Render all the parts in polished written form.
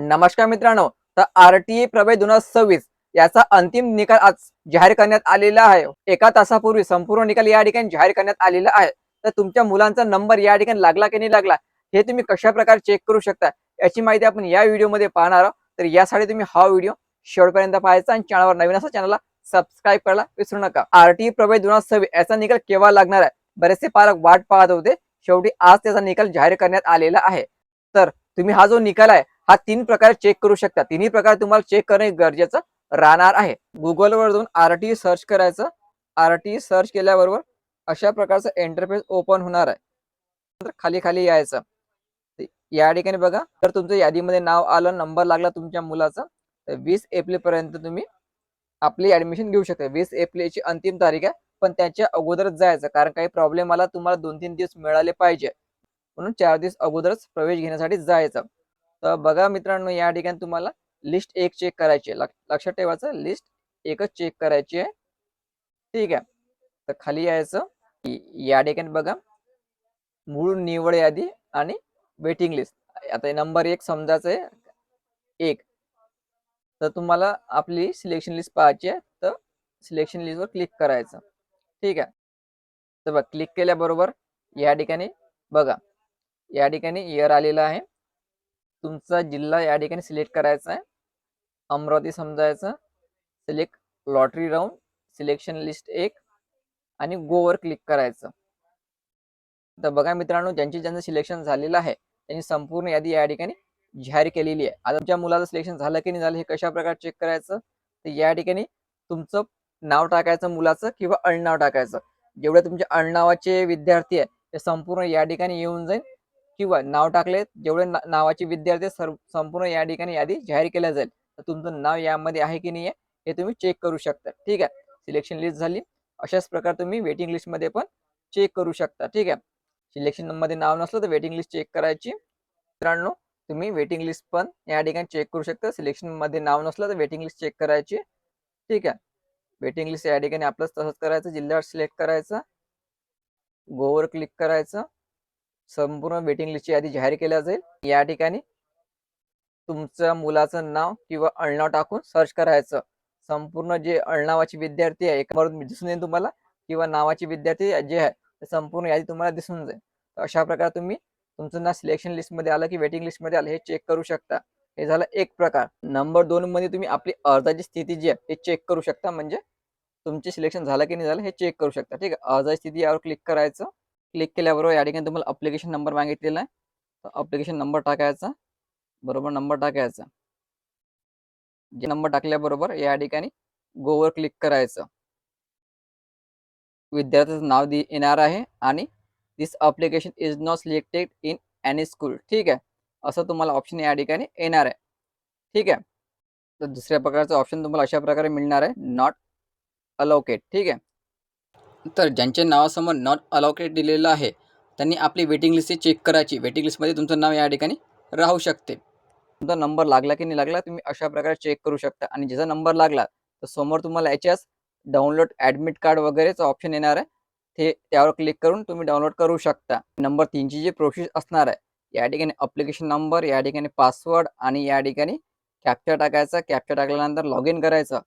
नमस्कार मित्रांनो, तर आरटीई प्रवेश 2026 याचा अंतिम निकाल आज जाहीर करण्यात आलेला आहे. एका तासापूर्वी संपूर्ण निकाल या ठिकाणी जाहीर करण्यात आलेला आहे. तर तुमच्या मुलांचा नंबर या ठिकाणी लागला की नाही लागला हे तुम्ही कशा प्रकारे चेक करू शकता याची माहिती आपण या व्हिडिओमध्ये पाहणार आहोत. तर यासाठी तुम्ही हा व्हिडिओ शेवटपर्यंत पाहायचा आणि चॅनलवर नवीन असा चॅनलला सबस्क्राईब करायला विसरू नका. आरटीई प्रवेश 2026 याचा निकाल केव्हा लागणार आहे? बरेचसे पालक वाट पाहत होते. शेवटी आज त्याचा निकाल जाहीर करण्यात आलेला आहे. तर तुम्ही हा जो निकाल आहे हा 3 प्रकारे चेक करू शकता. तिन्ही प्रकारे तुम्हाला चेक करणे गरजेचं राहणार आहे. गुगलवर जाऊन आरटीई सर्च करायचं. आरटीई सर्च केल्याबरोबर अशा प्रकारचं इंटरफेस ओपन होणार आहे. नंतर खाली खाली यायचं. या ठिकाणी बघा, तर तुमचं यादीमध्ये नाव आलं, नंबर लागला तुमच्या मुलाचा, तर 20 एप्रिल पर्यंत तुम्ही आपली ऍडमिशन घेऊ शकता. 20 एप्रिल ची अंतिम तारीख आहे, पण त्याच्या अगोदरच जायचं, कारण काही प्रॉब्लेम आला तुम्हाला 2-3 दिवस मिळाले पाहिजे, म्हणून 4 दिवस अगोदरच प्रवेश घेण्यासाठी जायचं. तर बघा मित्रांनो, या ठिकाणी तुम्हाला लिस्ट 1 चेक करायची आहे. लक्षात ठेवायचं, लिस्ट 1च चेक करायची आहे. ठीक आहे. तर खाली यायचं. या ठिकाणी बघा, मूळ निवड यादी आणि वेटिंग लिस्ट. आता नंबर 1 समजायचं आहे 1. तर तुम्हाला आपली सिलेक्शन लिस्ट पाहायची आहे, तर सिलेक्शन लिस्टवर क्लिक करायचं. ठीक आहे. तर बघ, क्लिक केल्याबरोबर या ठिकाणी बघा, या ठिकाणी इयर आलेला आहे. तुमचा जिल्हा या ठिकाणी सिलेक्ट करायचा आहे. अमरावती समजायचं. Select lottery round, selection list 1 आणि गोवर क्लिक करायचं. तर बघा मित्रांनो, ज्यांचं सिलेक्शन झालेलं आहे त्यांनी संपूर्ण यादी या ठिकाणी जाहीर केलेली आहे. आता तुमच्या मुलाचं सिलेक्शन झालं की नाही झालं हे कशा प्रकारे चेक करायचं? तर या ठिकाणी तुमचं नाव टाकायचं मुलाचं किंवा आडनाव टाकायचं. जेवढे तुमच्या आडनावाचे विद्यार्थी आहे ते संपूर्ण या ठिकाणी येऊन जाईल, किंवा नाव टाकले जेवढे नावाचे विद्यार्थी संपूर्ण या ठिकाणी यादी जाहीर केल्या जाईल. तर तुमचं नाव यामध्ये आहे की नाही आहे हे तुम्ही चेक करू शकता. ठीक आहे. सिलेक्शन लिस्ट झाली. अशाच प्रकारे तुम्ही वेटिंग लिस्टमध्ये पण चेक करू शकता. ठीक आहे. सिलेक्शन मध्ये नाव नसलं तर वेटिंग लिस्ट चेक करायची. मित्रांनो, तुम्ही वेटिंग लिस्ट पण या ठिकाणी चेक करू शकता. सिलेक्शन मध्ये नाव नसलं तर वेटिंग लिस्ट चेक करायची. ठीक आहे. वेटिंग लिस्ट या ठिकाणी आपलं तसंच करायचं. जिल्हा सिलेक्ट करायचा, गोवर क्लिक करायचं. संपूर्ण वेटिंग लिस्टची यादी जाहीर केल्या जाईल. या ठिकाणी तुमच्या मुलाचं नाव किंवा आडनाव टाकून सर्च करायचं. संपूर्ण जे आडनावाचे विद्यार्थी आहे एकावरून दिसून येईल तुम्हाला, किंवा नावाचे विद्यार्थी जे आहे ते संपूर्ण यादी तुम्हाला दिसून जाईल. तर अशा प्रकारे तुम्ही तुमचं नाव सिलेक्शन लिस्टमध्ये आलं की वेटिंग लिस्टमध्ये आलं हे चेक करू शकता. हे झालं एक प्रकार. नंबर 2 मध्ये तुम्ही आपली अर्जाची स्थिती जी आहे हे चेक करू शकता. म्हणजे तुमचे सिलेक्शन झालं की नाही झालं हे चेक करू शकता. ठीक आहे. अर्जाची स्थिती यावर क्लिक करायचं. क्लिक केल्याबरोबर या ठिकाणी तुम्हाला अप्लिकेशन नंबर मागितलेला आहे. तर अप्लिकेशन नंबर टाकायचा. बरोबर नंबर टाकायचा. जे नंबर टाकल्याबरोबर या ठिकाणी गोवर क्लिक करायचं. विद्यार्थ्याचं नाव येणार आहे आणि this application is not selected in any school. ठीक आहे. असं तुम्हाला ऑप्शन या ठिकाणी येणार आहे. ठीक आहे. तर दुसऱ्या प्रकारचं ऑप्शन तुम्हाला अशा प्रकारे मिळणार आहे, नॉट अलोकेट. ठीक आहे. तर ज्यांच्या नावासमोर नॉट अलोकेट दिलेलं आहे त्यांनी आपली वेटिंग लिस्ट चेक करायची. वेटिंग लिस्टमध्ये तुमचं नाव या ठिकाणी राहू शकते. तुमचा नंबर लागला की नाही लागला तुम्ही अशा प्रकारे चेक करू शकता. आणि ज्याचा नंबर लागला तर समोर तुम्हाला याच्याच डाउनलोड ॲडमिट कार्ड वगैरेचं ऑप्शन येणार आहे. ते त्यावर क्लिक करून तुम्ही डाउनलोड करू शकता. नंबर 3 ची जी प्रोसेस असणार आहे, या ठिकाणी ॲप्लिकेशन नंबर, या ठिकाणी पासवर्ड आणि या ठिकाणी कॅप्चा टाकायचा. कॅप्चा टाकल्यानंतर लॉग इन करायचं.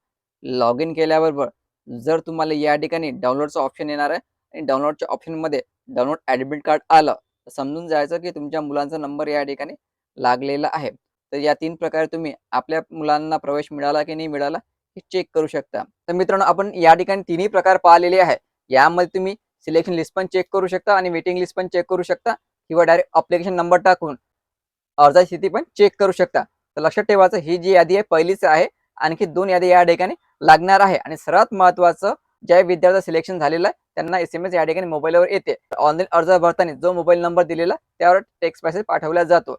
लॉग इन केल्याबरोबर जर तुम्हाला या ठिकाणी डाउनलोडचं ऑप्शन येणार आहे आणि डाउनलोडच्या ऑप्शनमध्ये डाउनलोड ॲडमिट कार्ड आलं तर समजून जायचं की तुमच्या मुलांचा नंबर या ठिकाणी लागलेला आहे. तर या 3 प्रकारे तुम्ही आपल्या मुलांना प्रवेश मिळाला की नाही मिळाला हे चेक करू शकता. तर मित्रांनो, आपण या ठिकाणी तिन्ही प्रकार पाहिलेले आहे. यामध्ये तुम्ही सिलेक्शन लिस्ट पण चेक करू शकता आणि वेटिंग लिस्ट पण चेक करू शकता, किंवा डायरेक्ट अप्लिकेशन नंबर टाकून अर्जाची स्थिती पण चेक करू शकता. तर लक्षात ठेवायचं, ही जी यादी आहे पहिलीच आहे. आणखी 2 यादी या ठिकाणी लागणार आहे. आणि सर्वात महत्त्वाचं, ज्या विद्यार्थ्याचं सिलेक्शन झालेलं आहे त्यांना SMS या ठिकाणी मोबाईलवर येते. ऑनलाईन अर्ज भरताना जो मोबाईल नंबर दिलेला त्यावर टेक्स्ट मेसेज पाठवला जातो.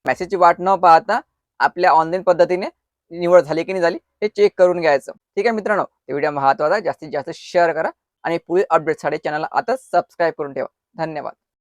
मेसेजची वाट न पाहता आपल्या ऑनलाईन पद्धतीने निवड झाली की नाही झाली हे चेक करून घ्यायचं. ठीक आहे मित्रांनो, हे व्हिडिओ महत्त्वाचा, जास्तीत जास्त शेअर करा आणि पुढील अपडेटसाठी चॅनलला आता सबस्क्राईब करून ठेवा. धन्यवाद.